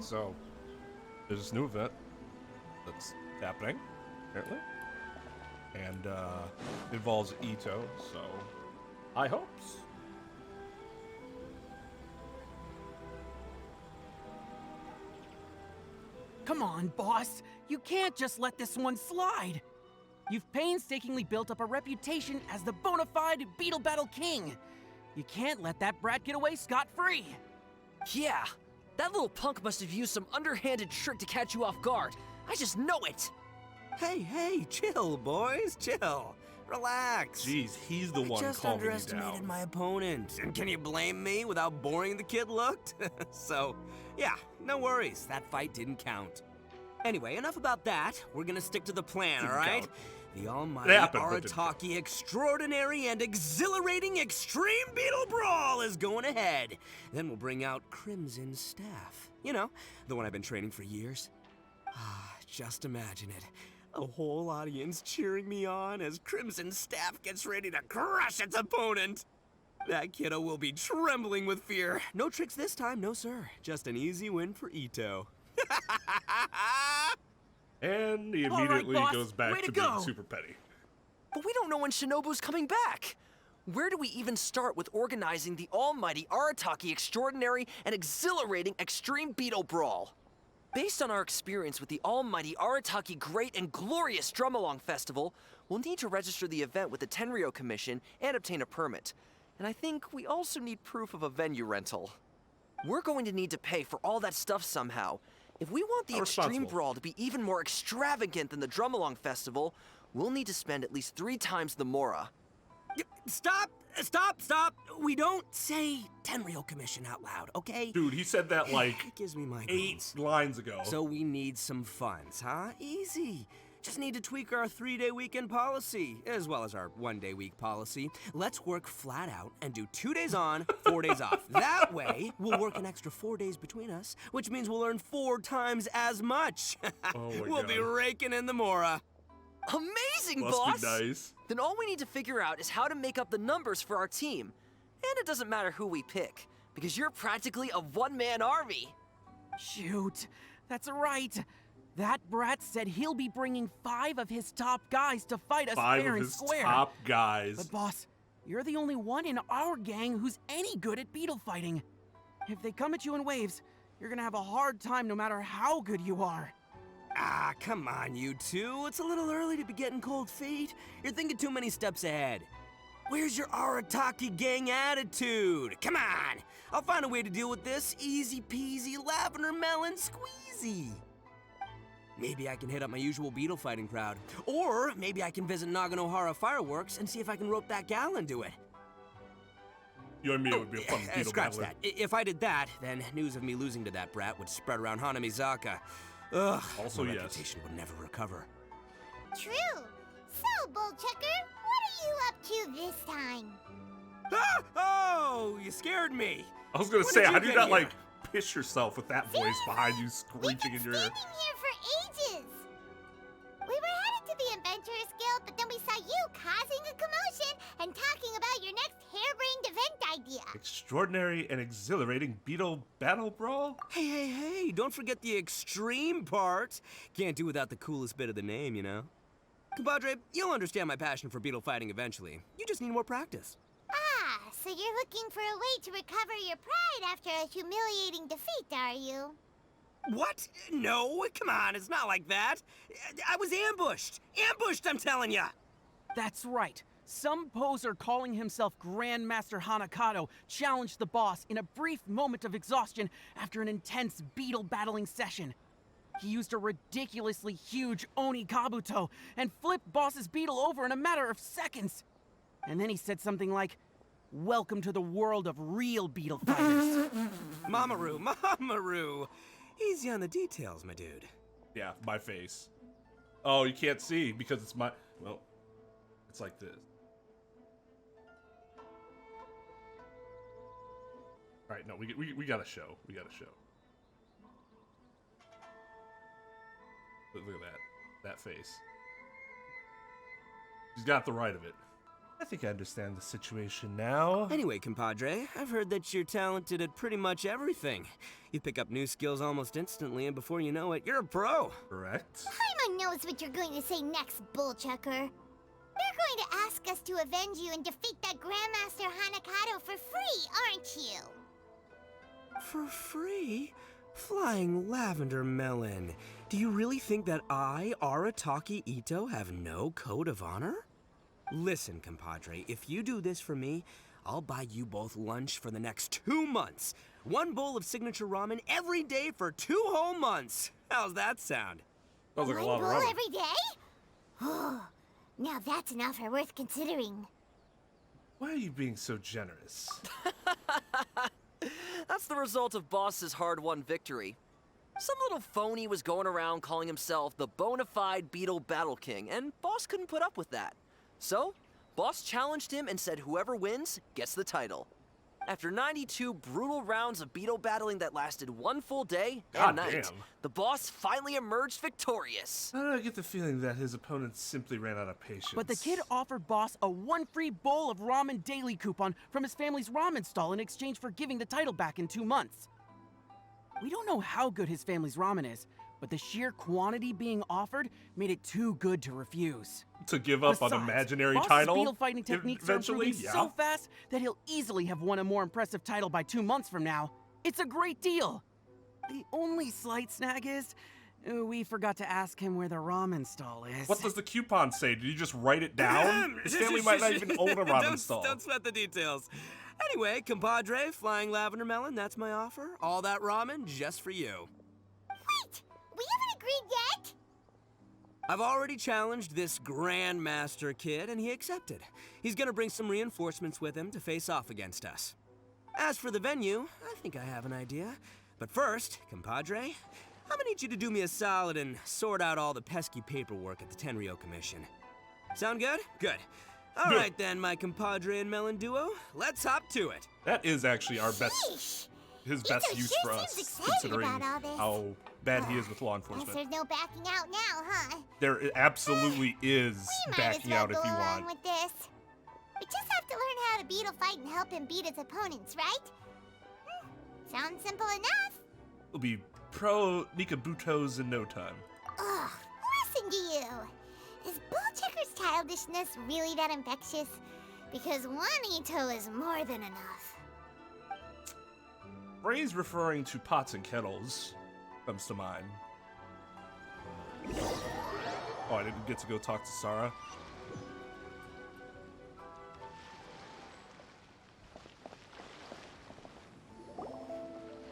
so there's this new event that's happening, apparently. And it involves Ito, so high hopes. Come on, boss. You can't just let this one slide. You've painstakingly built up a reputation as the bona fide Beetle Battle King. You can't let that brat get away scot-free. Yeah, that little punk must have used some underhanded trick to catch you off guard. I just know it. Hey, chill, boys, chill. Relax. Jeez, he's the one I just calming you underestimated down. my opponent. And can you blame me with how boring the kid looked? So, yeah, no worries. That fight didn't count. Anyway, enough about that. We're gonna stick to the plan, all right? The almighty Arataki extraordinary and exhilarating extreme Beetle Brawl is going ahead. Then we'll bring out Crimson Staff. You know, the one I've been training for years. Just imagine it. A whole audience cheering me on as Crimson Staff gets ready to crush its opponent. That kiddo will be trembling with fear. No tricks this time, no sir. Just an easy win for Ito. And he immediately goes back to being super petty. But we don't know when Shinobu's coming back. Where do we even start with organizing the almighty Arataki extraordinary and exhilarating extreme Beetle Brawl? Based on our experience with the almighty Arataki Great and Glorious Drum-Along Festival, we'll need to register the event with the Tenryo Commission and obtain a permit. And I think we also need proof of a venue rental. We're going to need to pay for all that stuff somehow. If we want the Extreme Brawl to be even more extravagant than the Drum-Along Festival, we'll need to spend at least 3 times the Mora. Stop! We don't say Tenryo Commission out loud, okay? Dude, he said that like it gives me my 8 lines ago. So we need some funds, huh? Easy. Just need to tweak our 3-day weekend policy, as well as our 1-day week policy. Let's work flat out and do 2 days on, 4 days off. That way, we'll work an extra 4 days between us, which means we'll earn 4 times as much. We'll be raking in the Mora. Amazing, Must boss! Be nice. Then all we need to figure out is how to make up the numbers for our team. And it doesn't matter who we pick, because you're practically a one-man army. Shoot, that's right. That brat said he'll be bringing 5 of his top guys to fight us fair and square. 5 of his top guys. But boss, you're the only one in our gang who's any good at beetle fighting. If they come at you in waves, you're gonna have a hard time no matter how good you are. Ah, come on, you two. It's a little early to be getting cold feet. You're thinking too many steps ahead. Where's your Arataki gang attitude? Come on! I'll find a way to deal with this. Easy peasy, lavender melon squeezy. Maybe I can hit up my usual beetle fighting crowd. Or maybe I can visit Naganohara Fireworks and see if I can rope that gal into it. You and me would be a fun beetle Scratch battler. that. If I did that, then news of me losing to that brat would spread around Hanamizaka. Ugh, also, my yes. reputation would never recover. True. So, Bullchecker, what are you up to this time? Ah! Oh, you scared me. I was gonna When say, did you how do you get not here? like piss yourself with that voice behind you screeching in your ear? We've been standing here for ages. We were headed to the Adventurers Guild, but then we saw you causing a commotion and talking about your next harebrained event idea. Extraordinary and exhilarating Beetle Battle Brawl? Hey, don't forget the extreme part. Can't do without the coolest bit of the name, you know? Compadre, you'll understand my passion for beetle fighting eventually. You just need more practice. Ah, so you're looking for a way to recover your pride after a humiliating defeat, are you? What? No, come on, it's not like that. I was ambushed. Ambushed, I'm telling ya. That's right. Some poser calling himself Grandmaster Hanakato challenged the boss in a brief moment of exhaustion after an intense beetle battling session. He used a ridiculously huge Oni Kabuto and flipped boss's beetle over in a matter of seconds. And then he said something like, "Welcome to the world of real beetle fighters." Mamaru. Easy on the details, my dude. Yeah, my face. Oh, you can't see because it's my... Well, it's like this. All right, no, we got a show. We got a show. Look at that. That face. He's got the right of it. I think I understand the situation now. Anyway, compadre, I've heard that you're talented at pretty much everything. You pick up new skills almost instantly, and before you know it, you're a pro. Correct. Paimon knows what you're going to say next, Bullchucker. You're going to ask us to avenge you and defeat that Grandmaster Hanakato for free, aren't you? For free? Flying lavender melon. Do you really think that I, Arataki Ito, have no code of honor? Listen, compadre, if you do this for me, I'll buy you both lunch for the next 2 months. 1 bowl of signature ramen every day for 2 whole months. How's that sound? Sounds like a One lot of bowl ramen. every day? Oh, now that's an offer worth considering. Why are you being so generous? That's the result of Boss's hard-won victory. Some little phony was going around calling himself the bona fide Beetle Battle King, and Boss couldn't put up with that. So, Boss challenged him and said whoever wins gets the title. After 92 brutal rounds of Beetle battling that lasted 1 full day and night, Goddamn. the Boss finally emerged victorious. How did I get the feeling that his opponent simply ran out of patience? But the kid offered Boss a 1 free bowl of ramen daily coupon from his family's ramen stall in exchange for giving the title back in 2 months. We don't know how good his family's ramen is, but the sheer quantity being offered made it too good to refuse. to give up Besides, an imaginary Boss's title beetle fighting techniques are eventually? improving Yeah. so fast that he'll easily have won a more impressive title by 2 months from now. It's a great deal. The only slight snag is, we forgot to ask him where the ramen stall is. What does the coupon say? Did you just write it down? His family might not even own a ramen stall. Don't sweat the details. Anyway, compadre, flying lavender melon, that's my offer. All that ramen just for you. Wait, we haven't agreed yet? I've already challenged this Grandmaster kid, and he accepted. He's gonna bring some reinforcements with him to face off against us. As for the venue, I think I have an idea. But first, compadre, I'm gonna need you to do me a solid and sort out all the pesky paperwork at the Tenryo Commission. Sound good? Good. All right then, my compadre and melon duo, let's hop to it. That is actually our best, Sheesh. his Ito best use sure for seems us, excited considering about all this. how bad he is with law Guess enforcement. there's no backing out now, huh? There absolutely is We might backing as well out if go you along want. with this. We just have to learn how to beetle fight and help him beat his opponents, right? Sounds simple enough. We'll be pro Nikabutos in no time. Ugh, listen to you. Is Bullchecker's childishness really that infectious? Because one Ito is more than enough. Phrase referring to pots and kettles comes to mind. Oh, I didn't get to go talk to Sarah.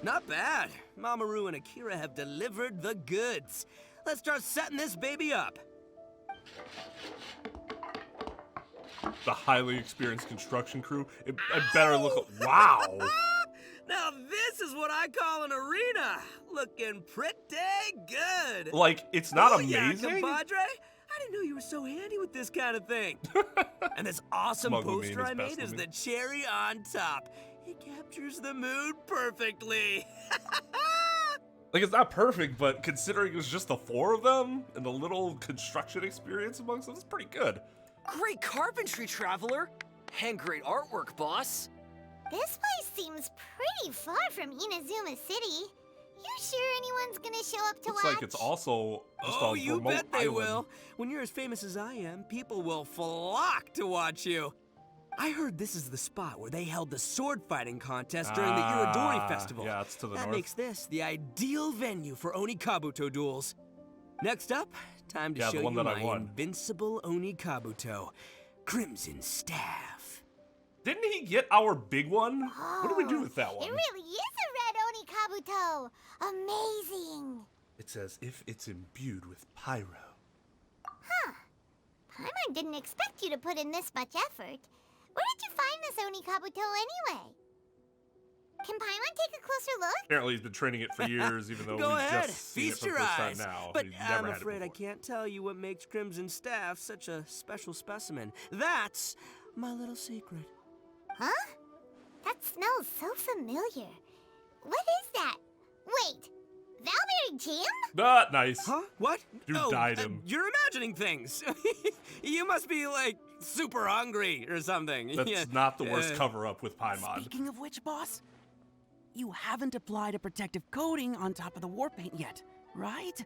Not bad. Mamoru and Akira have delivered the goods. Let's start setting this baby up. The highly experienced construction crew. I better look. Wow. Now this is what I call an arena. Looking pretty good. Like, it's not Oh, amazing. Yeah, compadre. I didn't know you were so handy with this kind of thing. And this awesome Smuggle me in poster his I best made is with me. the cherry on top. It captures the mood perfectly. Like, it's not perfect, but considering it was just the 4 of them and the little construction experience amongst them, it's pretty good. Great carpentry, Traveler! And great artwork, Boss! This place seems pretty far from Inazuma City. You sure anyone's gonna show up to Looks watch? like it's also just Oh, a you remote bet they island. will. When you're as famous as I am, people will flock to watch you. I heard this is the spot where they held the sword fighting contest during the Iridori Festival. Yeah, it's to the that north. makes this the ideal venue for Onikabuto duels. Next up, time to Yeah, the show one you that I my won. invincible Onikabuto, Crimson Staff. Didn't he get our big one? What do we do with that It one? really is a red Onikabuto! Amazing! It's as if it's imbued with pyro. Paimon didn't expect you to put in this much effort. Where did you find this Onikabuto anyway? Can Paimon take a closer look? Apparently he's been training it for years, even though Go we've ahead, just seen it feast for the your first eyes. time now. But He's never I'm had it afraid I before. can't tell you what makes Crimson Staff such a special specimen. That's my little secret. Huh? That smells so familiar. What is that? Wait, Valberry Jam? Ah, nice. Huh? What? Dude oh, dyed him. You're imagining things. You must be, like, super hungry or something. That's Yeah. not the worst cover-up with Paimon. Speaking of which, boss, you haven't applied a protective coating on top of the war paint yet, right?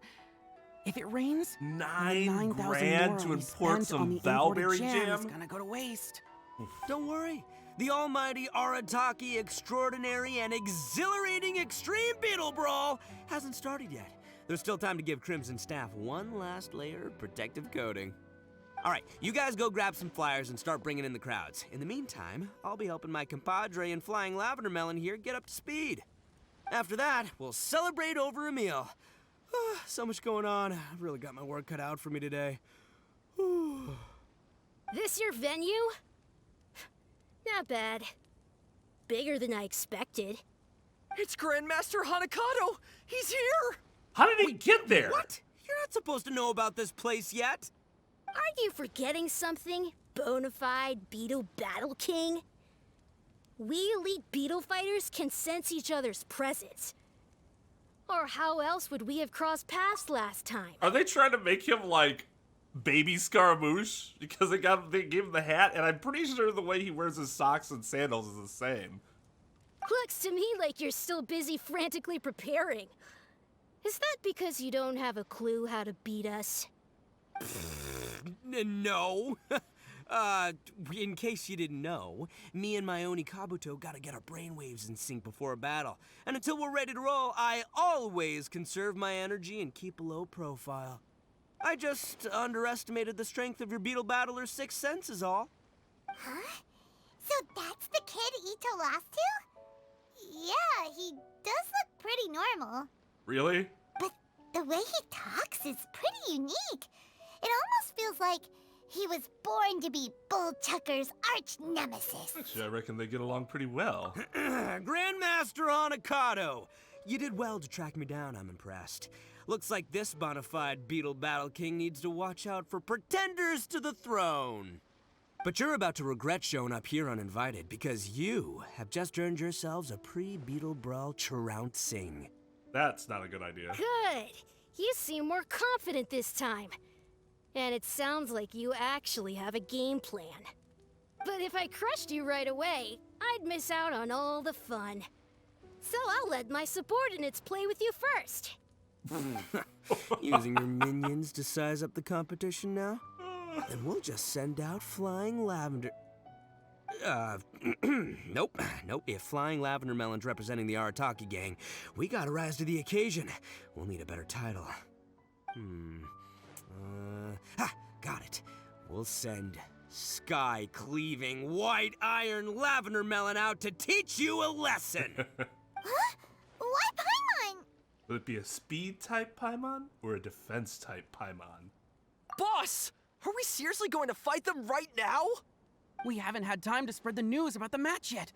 If it rains, the 9 9,000 grand to more we import spent on some the imported Valberry jam is jam? gonna go to waste. Don't worry. The almighty Arataki extraordinary and exhilarating extreme Beetle Brawl hasn't started yet. There's still time to give Crimson Staff one last layer of protective coating. All right, you guys go grab some flyers and start bringing in the crowds. In the meantime, I'll be helping my compadre and Flying Lavender Melon here get up to speed. After that, we'll celebrate over a meal. So much going on. I've really got my work cut out for me today. This your venue? Not bad. Bigger than I expected. It's Grandmaster Hanakato! He's here! How did he get there? What? You're not supposed to know about this place yet. Aren't you forgetting something, bonafide Beetle Battle King? We elite Beetle fighters can sense each other's presence. Or how else would we have crossed paths last time? Are they trying to make him like Baby Scaramouche because they gave him the hat, and I'm pretty sure the way he wears his socks and sandals is the same. Looks to me like you're still busy frantically preparing. Is that because you don't have a clue how to beat us? No. In case you didn't know, me and my Oni Kabuto gotta get our brainwaves in sync before a battle. And until we're ready to roll, I always conserve my energy and keep a low profile. I just underestimated the strength of your Beetle Battler's sixth sense is all. Huh? So that's the kid Ito lost to? Yeah, he does look pretty normal. Really? But the way he talks is pretty unique. It almost feels like he was born to be Bullchucker's arch nemesis. Actually, I reckon they get along pretty well. Grandmaster Hanakato! You did well to track me down, I'm impressed. Looks like this bona fide Beetle Battle King needs to watch out for pretenders to the throne. But you're about to regret showing up here uninvited because you have just earned yourselves a pre-Beetle Brawl trouncing. That's not a good idea. Good. You seem more confident this time. And it sounds like you actually have a game plan. But if I crushed you right away, I'd miss out on all the fun. So I'll let my subordinates play with you first. Using your minions to size up the competition now? Then we'll just send out Flying Lavender... Nope. If Flying Lavender Melon's representing the Arataki gang, we gotta rise to the occasion. We'll need a better title. Got it. We'll send Sky-Cleaving White Iron Lavender Melon out to teach you a lesson. Huh? Why Paimon? Would it be a speed-type Paimon or a defense-type Paimon? Boss! Are we seriously going to fight them right now? We haven't had time to spread the news about the match yet.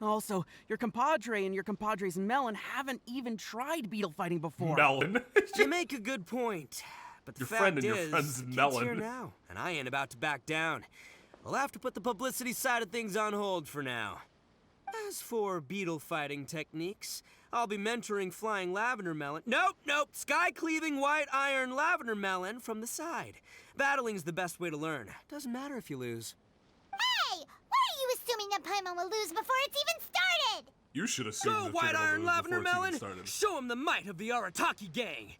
Also, your compadre and your compadre's Melon haven't even tried beetle fighting before. Melon. You make a good point. But the Your fact friend and your is, friend's the kid's Melon. here now, and I ain't about to back down. We'll have to put the publicity side of things on hold for now. As for beetle fighting techniques, I'll be mentoring Flying Lavender Melon. Nope. Sky-Cleaving White Iron Lavender Melon from the side. Battling's the best way to learn. Doesn't matter if you lose. Hey! Why are you assuming that Paimon will lose before it's even started? You should assume Go, that White you're gonna Iron lose Lavender before it's even Melon! started. Show him the might of the Arataki gang!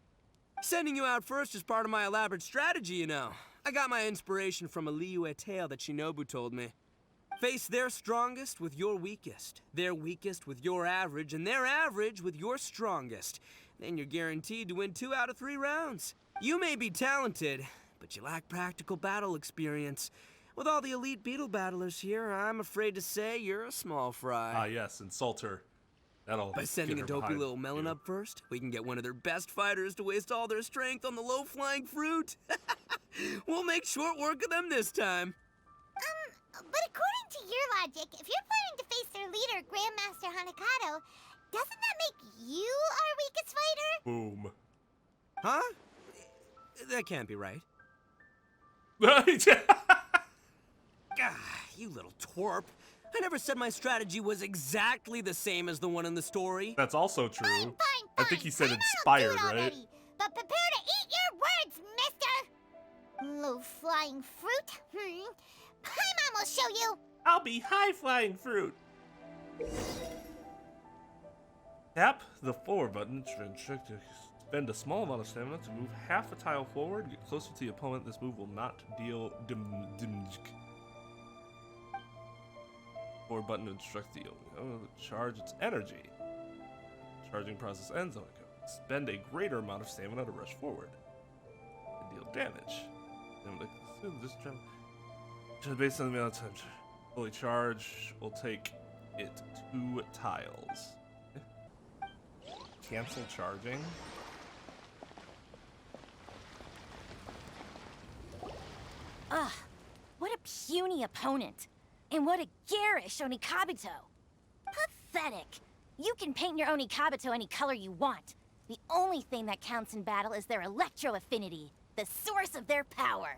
Sending you out first is part of my elaborate strategy, you know. I got my inspiration from a Liyue tale that Shinobu told me. Face their strongest with your weakest, their weakest with your average, and their average with your strongest. Then you're guaranteed to win 2 out of 3 rounds. You may be talented, but you lack practical battle experience. With all the elite beetle battlers here, I'm afraid to say you're a small fry. Ah, yes, insult her. That'll By sending a get her dopey behind little melon you. up first, we can get one of their best fighters to waste all their strength on the low-flying fruit. We'll make short work of them this time. But according to your logic, if you're planning to face their leader, Grandmaster Hanakato, doesn't that make you our weakest fighter? Boom. Huh? That can't be right. Ah, you little twerp. I never said my strategy was exactly the same as the one in the story. That's also true. Fine. I think he said I know inspired, I'll do it right? already, but prepare to eat your words, mister! Low-flying fruit? Paimon will show you! I'll be high-flying fruit. Tap the forward button to spend a small amount of stamina to move half a tile forward. Get closer to the opponent. This move will not deal damage. Forward button to instruct the charge its energy. Charging process ends on a go. Spend a greater amount of stamina to rush forward and deal damage. Just based on the amount of time fully charge will take it 2 tiles. Cancel charging. Ugh, what a puny opponent. And what a garish Onikabuto. Pathetic. You can paint your Onikabuto any color you want. The only thing that counts in battle is their electro affinity, the source of their power.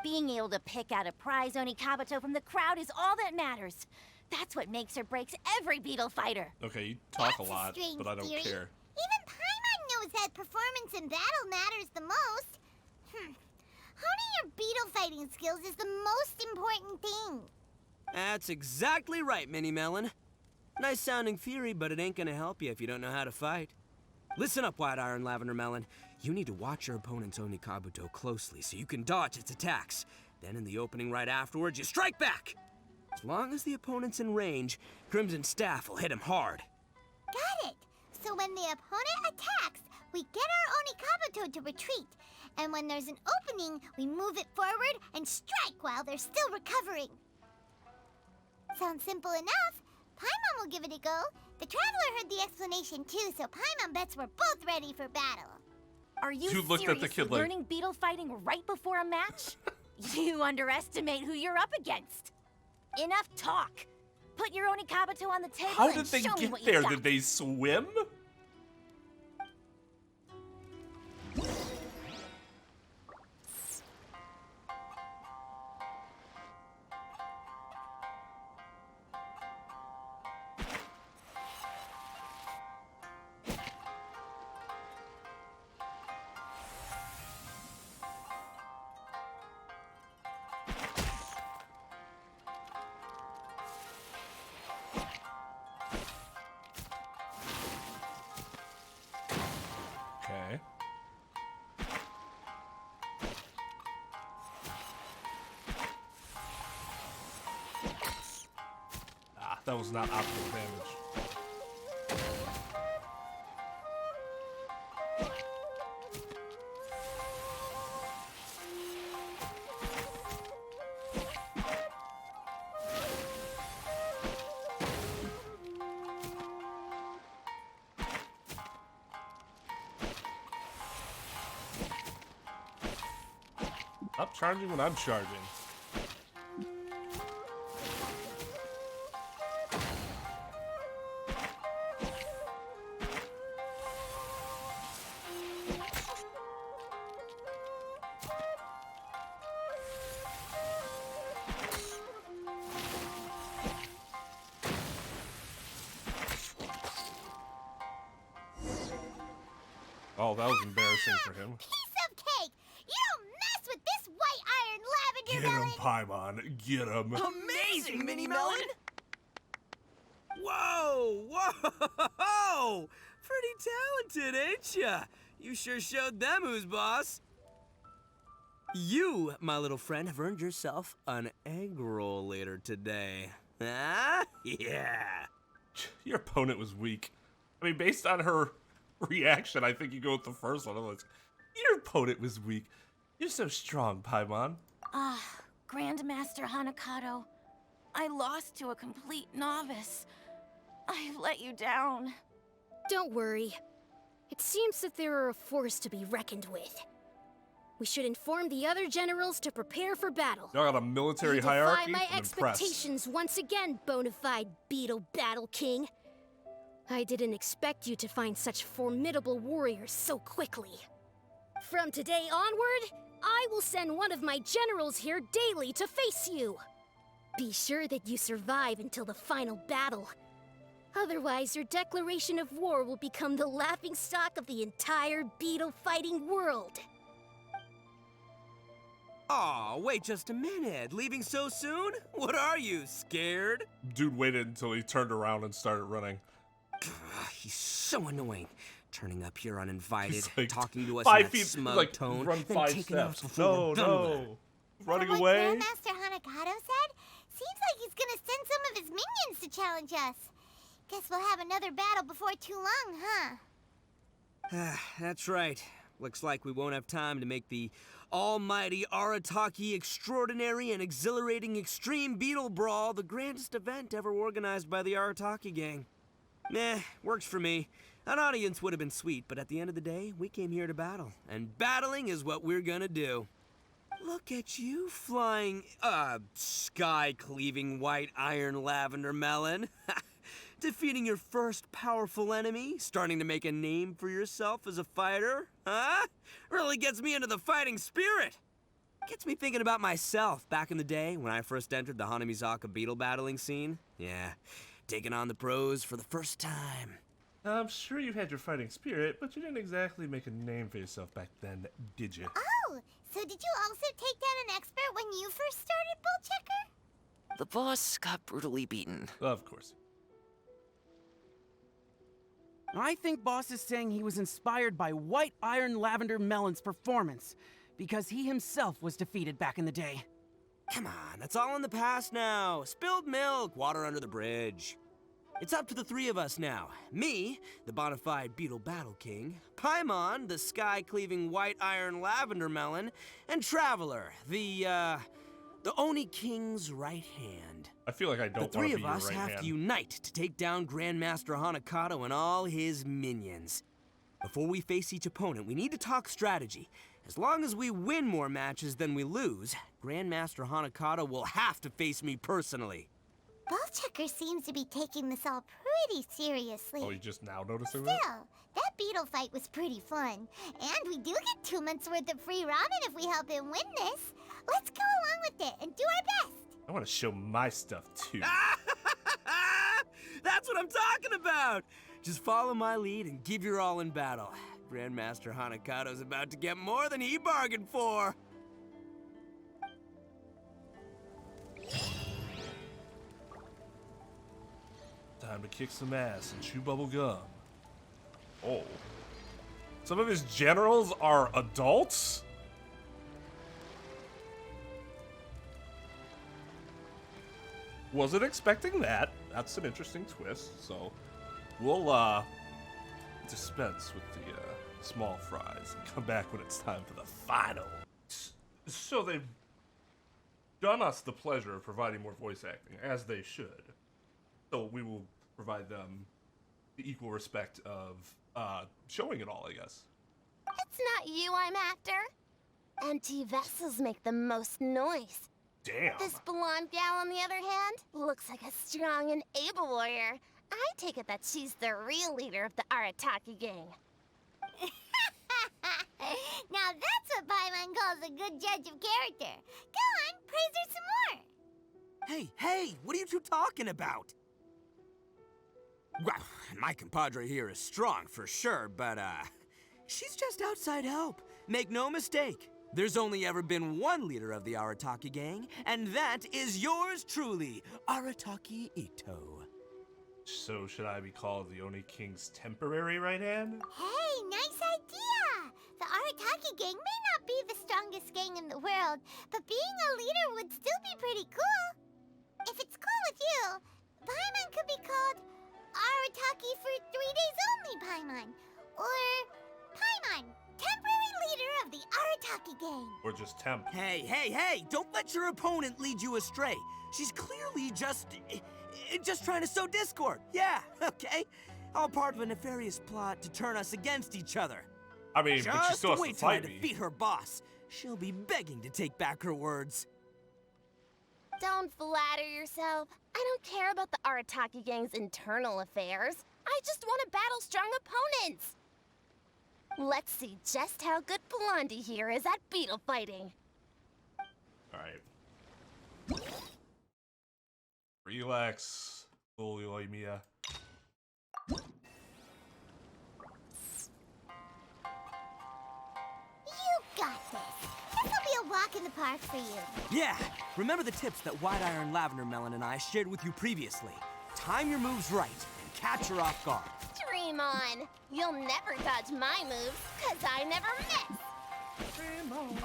Being able to pick out a prize Onikabuto from the crowd is all that matters. That's what makes or breaks every Beetle fighter. Okay, you talk That's a lot, strange but I don't theory. care. Even Paimon knows that performance in battle matters the most. Honing your beetle fighting skills is the most important thing. That's exactly right, Mini Melon. Nice sounding theory, but it ain't gonna help you if you don't know how to fight. Listen up, White Iron Lavender Melon. You need to watch your opponent's Onikabuto closely so you can dodge its attacks. Then in the opening right afterwards, you strike back! As long as the opponent's in range, Crimson Staff will hit him hard. Got it. So when the opponent attacks, we get our Onikabuto to retreat. And when there's an opening, we move it forward and strike while they're still recovering. Sounds simple enough. Paimon will give it a go. The Traveler heard the explanation too, so Paimon bets we're both ready for battle. Are you You looked at the seriously kid like- learning beetle fighting right before a match? You underestimate who you're up against. Enough talk. Put your Onikabuto on the table How and did they show me get what you there? got. Did they swim? Okay. Ah, that was not optimal damage. Stop charging when I'm charging. Oh, that was embarrassing for him. Piece of cake! You don't mess with this white iron lavender melon! Paimon. Get him. Amazing, Mini Melon! Whoa! Whoa! Pretty talented, ain't ya? You sure showed them who's boss. You, my little friend, have earned yourself an egg roll later today. Huh? Yeah. Your opponent was weak. I mean, based on her reaction, I think you go with the first one. I'm like, your opponent was weak. You're so strong, Paimon. Grandmaster Hanakato, I lost to a complete novice. I've let you down. Don't worry. It seems that there are a force to be reckoned with. We should inform the other generals to prepare for battle. Y'all got a military You defy hierarchy? my I'm impressed. expectations once again, bona fide Beetle Battle King. I didn't expect you to find such formidable warriors so quickly. From today onward, I will send one of my generals here daily to face you. Be sure that you survive until the final battle. Otherwise, your declaration of war will become the laughingstock of the entire beetle fighting world. Aw, wait just a minute. Leaving so soon? What are you, scared? Dude waited until he turned around and started running. He's so annoying. Turning up here uninvited, He's like talking to us 5 in that feet, smug like, tone, run then 5 taking off steps. before No, we're done with it. no. Running From away? what Grandmaster Hanakato said, seems like he's gonna send some of his minions to challenge us. Guess we'll have another battle before too long, huh? That's right. Looks like we won't have time to make the almighty Arataki Extraordinary and Exhilarating Extreme Beetle Brawl the grandest event ever organized by the Arataki gang. Meh, works for me. An audience would have been sweet, but at the end of the day, we came here to battle. And battling is what we're gonna do. Look at you flying, sky-cleaving white iron lavender melon. Defeating your first powerful enemy, starting to make a name for yourself as a fighter, huh? Really gets me into the fighting spirit. Gets me thinking about myself back in the day when I first entered the Hanamizaka beetle battling scene. Yeah, taking on the pros for the first time. I'm sure you had your fighting spirit, but you didn't exactly make a name for yourself back then, did you? Oh, so did you also take down an expert when you first started, Bull Checker? The boss got brutally beaten. Of course. I think Boss is saying he was inspired by White Iron Lavender Melon's performance, because he himself was defeated back in the day. Come on, that's all in the past now. Spilled milk, water under the bridge. It's up to the three of us now. Me, the bona fide Beetle Battle King, Paimon, the sky-cleaving white iron lavender melon, and Traveler, the Oni King's right hand. I feel like I The don't want three to be of your us right have hand. to unite to take down Grandmaster Hanakato and all his minions. Before we face each opponent, we need to talk strategy. As long as we win more matches than we lose, Grandmaster Hanakato will have to face me personally. Bull Checker seems to be taking this all pretty seriously. Oh, you just now noticing that? Still, that beetle fight was pretty fun. And we do get 2 months worth of free ramen if we help him win this. Let's go along with it and do our best. I want to show my stuff too. That's what I'm talking about! Just follow my lead and give your all in battle. Grandmaster Hanakato's about to get more than he bargained for. Time to kick some ass and chew bubble gum. Oh. Some of his generals are adults? Wasn't expecting that. That's an interesting twist. So we'll dispense with the small fries and come back when it's time for the final. So they've done us the pleasure of providing more voice acting, as they should. So we will provide them the equal respect of showing it all, I guess. It's not you I'm after. Empty vessels make the most noise. Damn. This blonde gal, on the other hand, looks like a strong and able warrior. I take it that she's the real leader of the Arataki gang. Now that's what Paimon calls a good judge of character. Go on, praise her some more. Hey, what are you two talking about? Well, my compadre here is strong for sure, but she's just outside help. Make no mistake. There's only ever been one leader of the Arataki gang, and that is yours truly, Arataki Ito. So should I be called the Oni King's temporary right hand? Hey, nice idea! The Arataki gang may not be the strongest gang in the world, but being a leader would still be pretty cool. If it's cool with you, Paimon could be called Arataki for 3 days only Paimon. Or Paimon, temporary leader of the Arataki gang. Or just temp? Hey, don't let your opponent lead you astray. She's clearly just trying to sow discord. Yeah, okay. All part of a nefarious plot to turn us against each other. I mean, but she Just still has to wait till I fight me. defeat her boss. She'll be begging to take back her words. Don't flatter yourself. I don't care about the Arataki gang's internal affairs. I just want to battle strong opponents. Let's see just how good Blondie here is at beetle fighting. Alright. Relax, Mia. You got this. This'll be a while walk in the park for you. Yeah, remember the tips that White Iron Lavender Melon and I shared with you previously. Time your moves right and catch her off guard. Dream on. You'll never dodge my moves, 'cause I never miss. Dream on.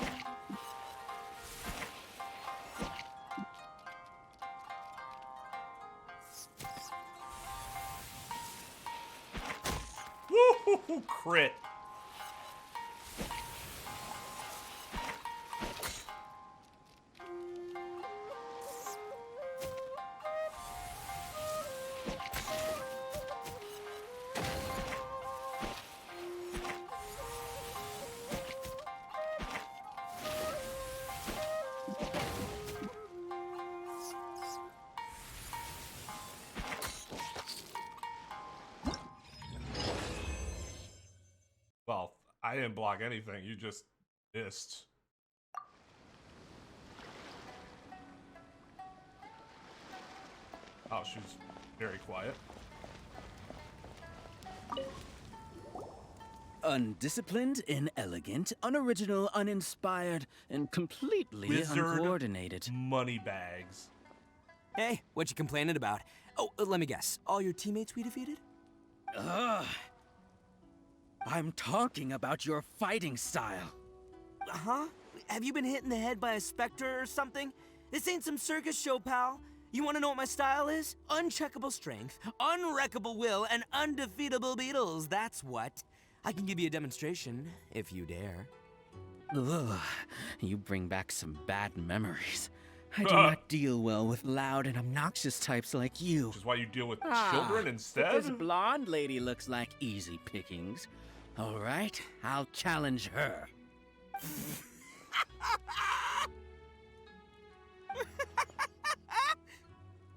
Woo! Crit. Well, I didn't block anything. You just missed. Oh, she's very quiet. Undisciplined, inelegant, unoriginal, uninspired, and completely Wizard uncoordinated. Moneybags. Hey, what you complaining about? Oh, let me guess. All your teammates we defeated? Ugh. I'm talking about your fighting style. Huh? Have you been hit in the head by a specter or something? This ain't some circus show, pal. You want to know what my style is? Uncheckable strength, unwreckable will, and undefeatable beetles. That's what. I can give you a demonstration, if you dare. Ugh, you bring back some bad memories. I do not deal well with loud and obnoxious types like you. Which is why you deal with children But instead? this blonde lady looks like easy pickings. All right, I'll challenge her.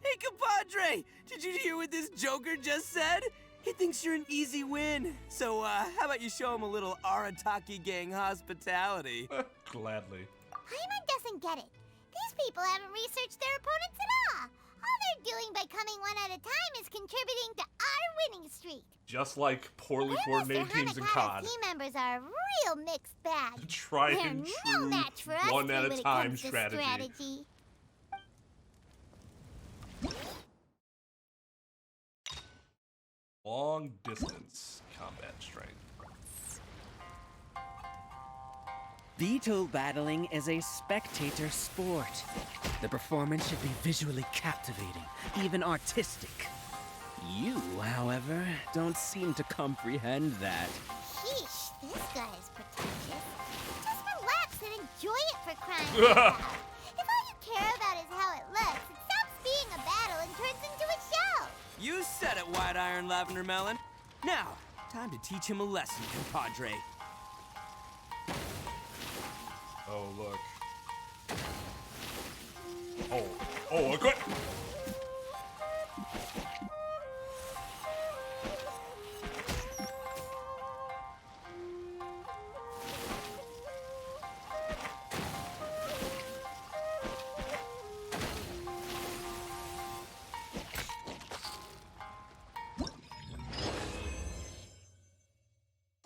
Hey, compadre! Did you hear what this joker just said? He thinks you're an easy win. So, how about you show him a little Arataki gang hospitality? Gladly. Paimon doesn't get it. These people haven't researched their opponents at all. All they're doing by coming one at a time is contributing to our winning streak. Just like poorly coordinated teams in COD. Team members are a real mixed bag. Try They're and no true match for us one at when a it time comes to strategy. Long distance combat strength. Beetle battling is a spectator sport. The performance should be visually captivating, even artistic. You, however, don't seem to comprehend that. Sheesh, this guy is pretentious. Just relax and enjoy it for crying out loud. If all you care about is how it looks, it stops being a battle and turns into a show. You said it, White Iron Lavender Melon. Now, time to teach him a lesson, compadre. Oh, look. Oh, a good.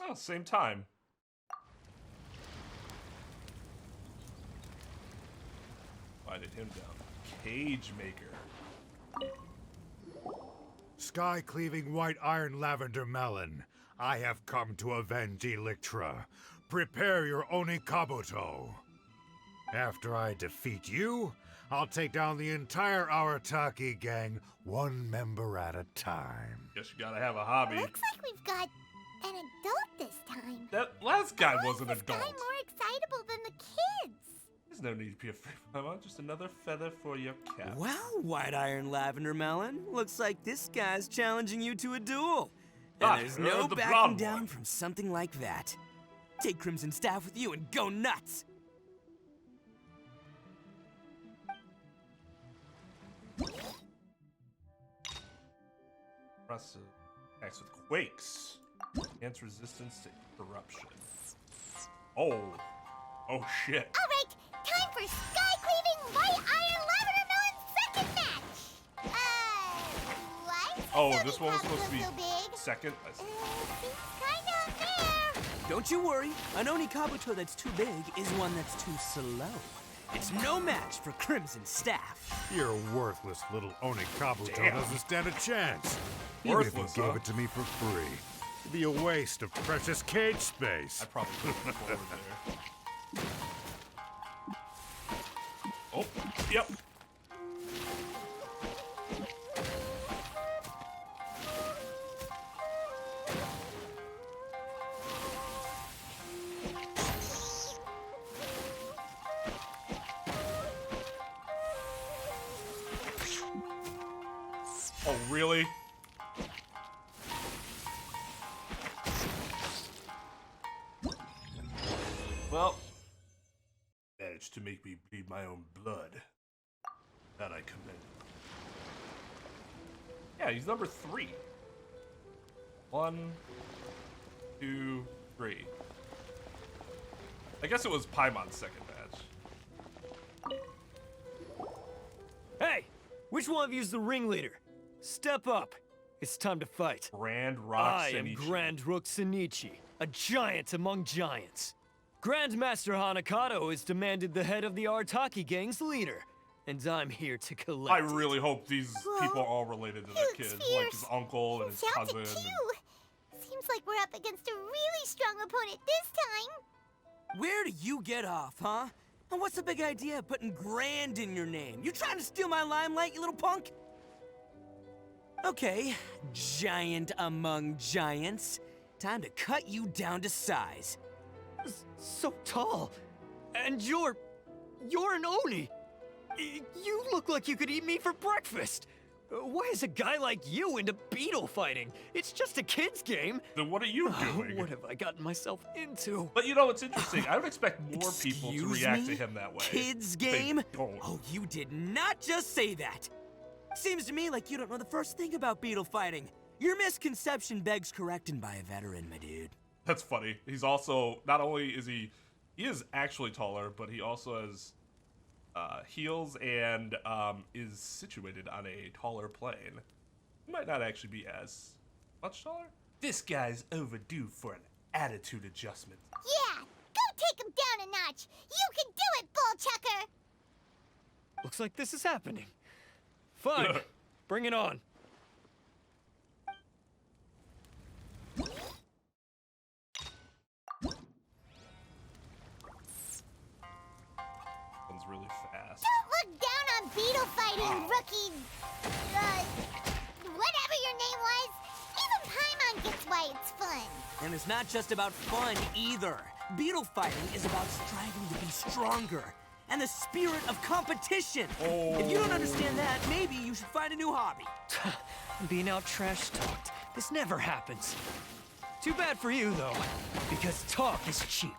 Oh, same time. Fighted him down. Cage Maker. Sky-cleaving white iron lavender melon, I have come to avenge Electra. Prepare your Onikabuto. After I defeat you, I'll take down the entire Arataki gang, one member at a time. Guess you gotta have a hobby. Looks like we've got an adult this time. That last guy Why was an is this adult. guy more excitable than the kids? There's no need to be afraid, Mama. Just another feather for your cap. Well, White Iron Lavender Melon, looks like this guy's challenging you to a duel. And there's no the backing blonde down one. from something like that. Take Crimson Staff with you and go nuts! Press attacks with quakes. Enhance resistance to corruption. Oh. Oh shit. All right, time for sky-cleaving white iron lavender melon second match. Why is Oh, this this one was supposed to be so big? second. I see. Seems kinda unfair. Don't you worry. An Oni Kabuto that's too big is one that's too slow. It's no match for Crimson Staff. Your worthless little Oni Kabuto Damn. doesn't stand a chance. Even if Worthless, you gave huh? it to me for free, it'd be a waste of precious cage space. I probably could have forward there. Oh, yep. Oh, really? Well, managed to make me bleed my own blood. That I commend. Yeah, he's number 3. 1, 2, 3. I guess it was Paimon's second match. Hey! Which one of you's the ringleader? Step up. It's time to fight. Grand Rock I am Shinichi. Grand Rook Senichi, a giant among giants. Grandmaster Hanakato has demanded the head of the Arataki gang's leader, and I'm here to collect I really hope these people are all related to that he kid. looks Like his fierce. uncle and his Sounds cousin. cute. Seems like we're up against a really strong opponent this time. Where do you get off, huh? And what's the big idea of putting Grand in your name? You trying to steal my limelight, you little punk? Okay, giant among giants. Time to cut you down to size. so tall. And you're an Oni. You look like you could eat me for breakfast. Why is a guy like you into beetle fighting? It's just a kid's game. Then what are you doing? What have I gotten myself into? But you know, it's interesting. I would expect more people to Excuse react me? to him that way. Kids They game? don't. Oh, you did not just say that. Seems to me like you don't know the first thing about beetle fighting. Your misconception begs correcting by a veteran, my dude. That's funny. He's also, not only is he is actually taller, but he also has heels and is situated on a taller plane. He might not actually be as much taller. This guy's overdue for an attitude adjustment. Yeah, go take him down a notch. You can do it, Bull Chucker. Looks like this is happening. Fine. Bring it on. One's really fast. Don't look down on beetle fighting, rookie. Whatever your name was. Even Paimon gets why it's fun. And it's not just about fun either. Beetle fighting is about striving to be stronger and the spirit of competition. If you don't understand that, maybe you should find a new hobby. Being out trash talked. This never happens. Too bad for you, though, because talk is cheap.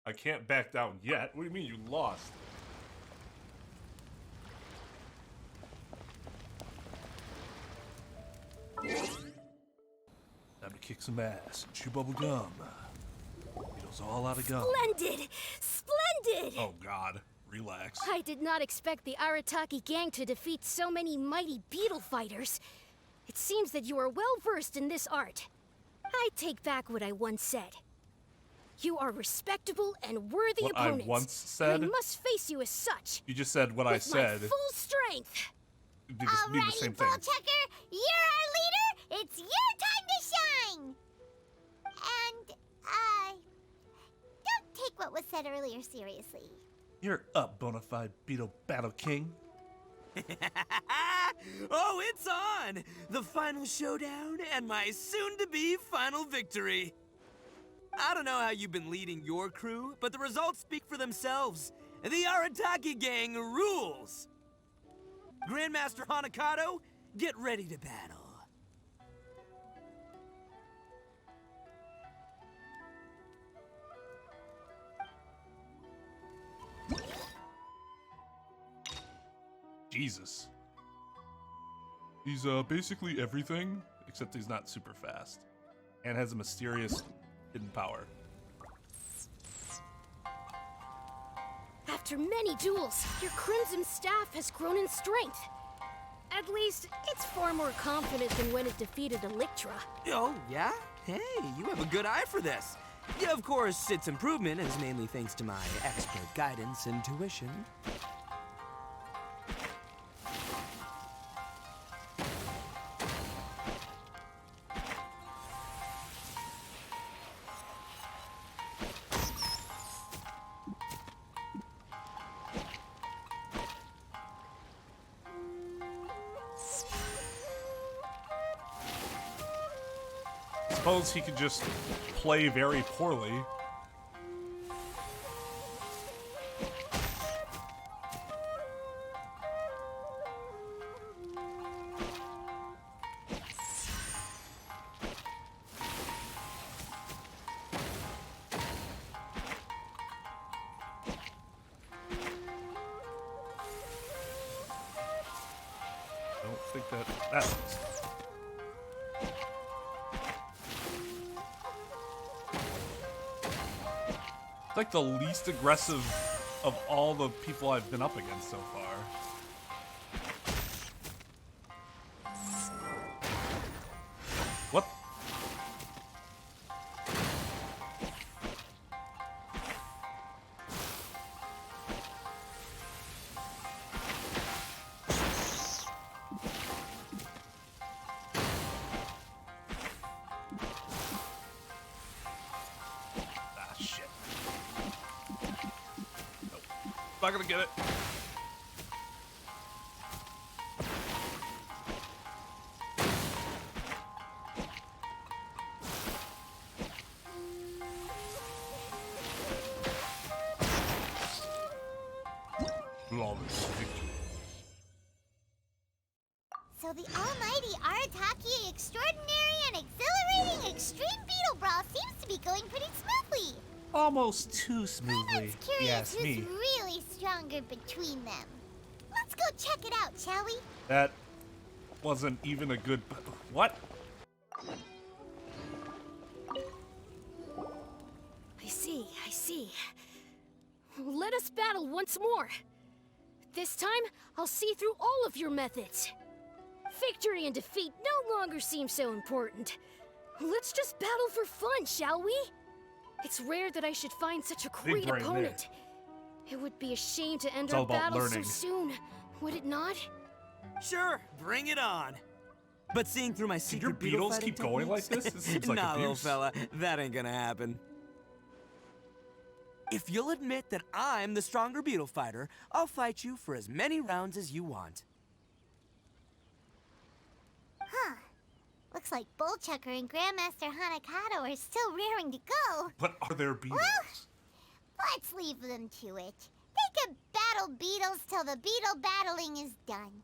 I can't back down yet. What do you mean you lost? Time to kick some ass and chew bubble gum. Beetle's all out of gum. Splendid! Splendid! Oh God, relax. I did not expect the Arataki gang to defeat so many mighty beetle fighters. It seems that you are well versed in this art. I take back what I once said. You are respectable and worthy What I opponents. once said? And I must face you as such. You just said what I with said. my full strength. You just mean the Alrighty, same Bull thing. Chucker, you're our leader. It's your time to shine. And, don't take what was said earlier seriously. You're up, bonafide Beetle Battle King. Oh, it's on! The final showdown and my soon-to-be final victory. I don't know how you've been leading your crew, but the results speak for themselves. The Arataki gang rules! Grandmaster Hanakato, get ready to battle. Jesus. He's basically everything, except he's not super fast. And has a mysterious hidden power. After many duels, your Crimson Staff has grown in strength. At least, it's far more confident than when it defeated Electra. Oh, yeah? Hey, you have a good eye for this. Yeah, of course, its improvement is mainly thanks to my expert guidance and tuition. Suppose he could just play very poorly. I don't think that. Like the least aggressive of all the people I've been up against so far. What? Not gonna get it. Flawless victory. So the almighty Arataki extraordinary and exhilarating extreme Beetle Brawl seems to be going pretty smoothly. Almost too smoothly. Let's curious Yes, who's me. really stronger between them. Let's go check it out, shall we? That wasn't even a good. What? I see. Let us battle once more. This time, I'll see through all of your methods. Victory and defeat no longer seem so important. Let's just battle for fun, shall we? It's rare that I should find such a Big great brain there. opponent. It would be a shame to end It's all our about battle learning. so soon, would it not? Sure, bring it on. But seeing through my Did secret your beetle Beetles fighting keep going like techniques? this? This seems like nah, little abuse. fella, that ain't gonna happen. If you'll admit that I'm the stronger beetle fighter, I'll fight you for as many rounds as you want. Huh. Looks like Bullchucker and Grandmaster Hanakato are still raring to go. But are there Beetles? Well, let's leave them to it. They can battle beetles till the beetle battling is done.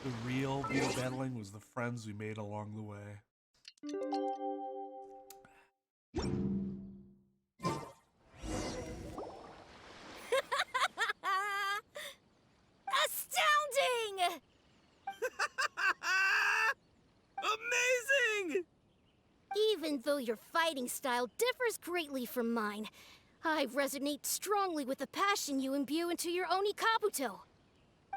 The real Beetle battling was the friends we made along the way. Astounding! Amazing! Even though your fighting style differs greatly from mine, I resonate strongly with the passion you imbue into your Oni Kabuto.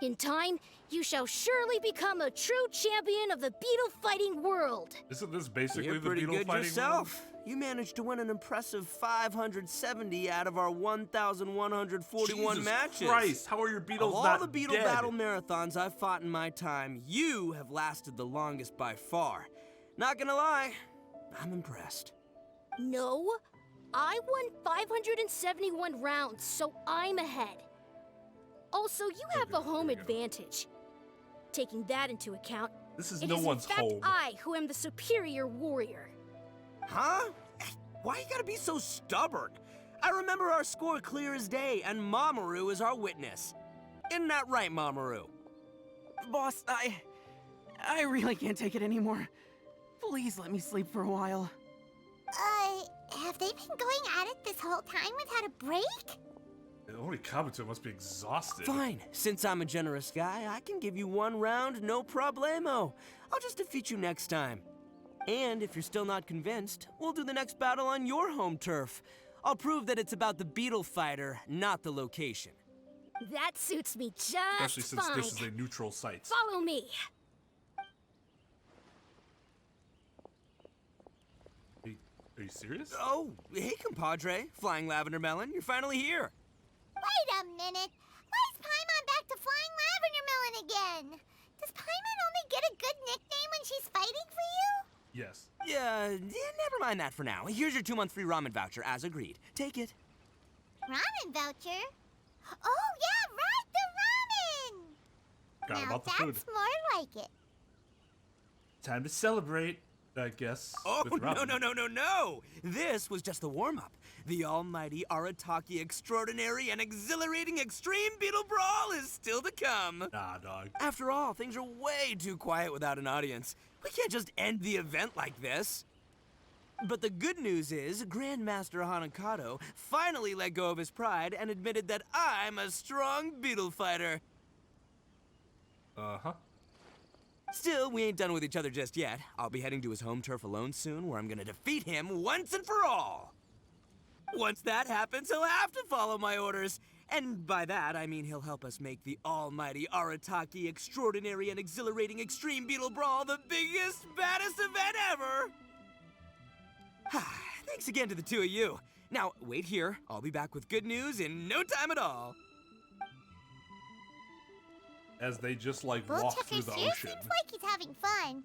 In time, you shall surely become a true champion of the beetle fighting world. Isn't this basically You're the pretty Beetle good fighting yourself. You managed to win an impressive 570 out of our 1,141 Jesus matches. Christ, how are your Beetles Of all not the Beetle dead? battle marathons I've fought in my time, you have lasted the longest by far. Not gonna lie, I'm impressed. No, I won 571 rounds, so I'm ahead. Also, you have a home advantage. Taking that into account, This is it no is one's in fact home. I who am the superior warrior. Huh? Why you gotta be so stubborn? I remember our score clear as day, and Mamoru is our witness. Isn't that right, Mamoru? Boss, I really can't take it anymore. Please let me sleep for a while. Have they been going at it this whole time without a break? Only Kabuto must be exhausted. Fine. Since I'm a generous guy, I can give you one round, no problemo. I'll just defeat you next time. And if you're still not convinced, we'll do the next battle on your home turf. I'll prove that it's about the Beetle fighter, not the location. That suits me just Especially since fine. this is a neutral site. Follow me. Are you serious? Oh, hey, compadre. Flying Lavender Melon, you're finally here. Wait a minute. Why is Paimon back to Flying Lavender Melon again? Does Paimon only get a good nickname when she's fighting for you? Yes. Yeah, never mind that for now. Here's your 2-month free ramen voucher, as agreed. Take it. Ramen voucher? Oh, yeah, right, the ramen! Forgot Now about the food. that's more like it. Time to celebrate, I guess. Oh, with ramen. no! This was just the warm-up. The almighty Arataki extraordinary and exhilarating extreme Beetle Brawl is still to come. Nah, dog. After all, things are way too quiet without an audience. We can't just end the event like this. But the good news is, Grandmaster Hanakato finally let go of his pride and admitted that I'm a strong Beetle fighter. Uh-huh. Still, we ain't done with each other just yet. I'll be heading to his home turf alone soon, where I'm gonna defeat him once and for all. Once that happens, he'll have to follow my orders. And by that, I mean he'll help us make the almighty Arataki extraordinary and exhilarating extreme Beetle Brawl the biggest, baddest event ever! Thanks again to the two of you. Now, wait here. I'll be back with good news in no time at all. As they just like walk Bullchucker through the sure ocean. seems like he's having fun.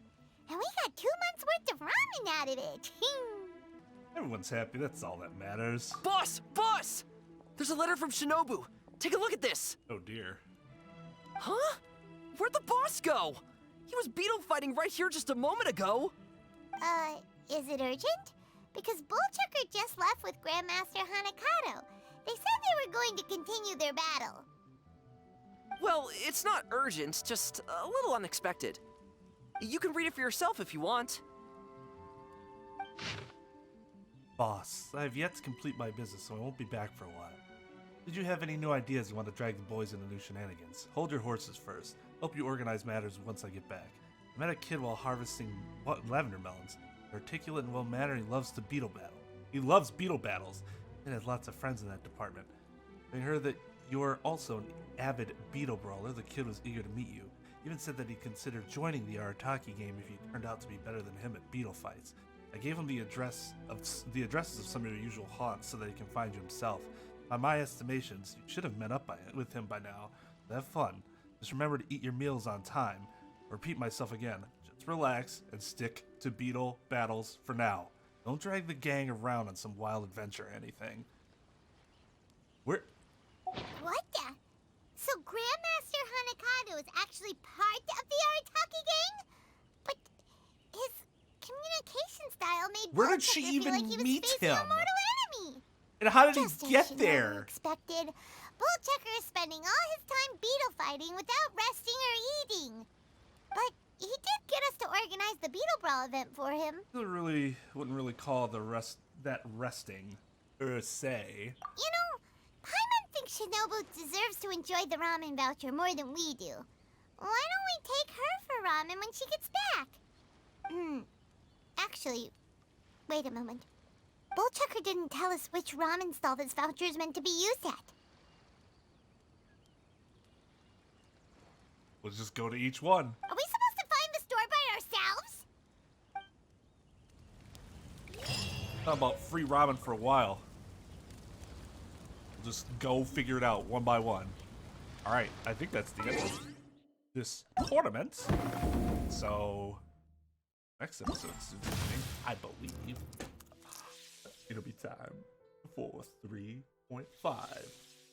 And we got 2 months worth of ramen out of it. Everyone's happy, that's all that matters. Boss! Boss! There's a letter from Shinobu. Take a look at this. Oh dear. Huh? Where'd the boss go? He was beetle fighting right here just a moment ago. Is it urgent? Because Bullchucker just left with Grandmaster Hanakato. They said they were going to continue their battle. Well, it's not urgent, just a little unexpected. You can read it for yourself if you want. Boss, I have yet to complete my business, so I won't be back for a while. Did you have any new ideas you want to drag the boys into new shenanigans? Hold your horses first. Hope you organize matters once I get back. I met a kid while harvesting lavender melons. Articulate and well-mannered, he loves to beetle battle. He loves beetle battles and has lots of friends in that department. I heard that you're also an avid beetle brawler. The kid was eager to meet you. Even said that he considered joining the Arataki game if he turned out to be better than him at beetle fights. I gave him the addresses of some of your usual haunts so that he can find you himself. By my estimations, you should have met up with him by now. Have fun. Just remember to eat your meals on time. Repeat myself again. Just relax and stick to beetle battles for now. Don't drag the gang around on some wild adventure or anything. What the? So Grandmaster Hanakato is actually part of the Arataki gang? But his communication style made Where did she Bullchucker even feel like he was meet facing him? a mortal enemy. And how did Just he as get Shinobu there? expected, Bullchucker is spending all his time beetle fighting without resting or eating. But he did get us to organize the Beetle Brawl event for him. Wouldn't really call that resting, per se. You know, Paimon thinks Shinobu deserves to enjoy the ramen voucher more than we do. Why don't we take her for ramen when she gets back? Actually, wait a moment. Bullchucker didn't tell us which ramen stall this voucher is meant to be used at. We'll just go to each one. Are we supposed to find the store by ourselves? How about free ramen for a while? We'll just go figure it out one by one. Alright, I think that's the end of this tournament. So, next episode's beginning, I believe. It'll be time for 3.5.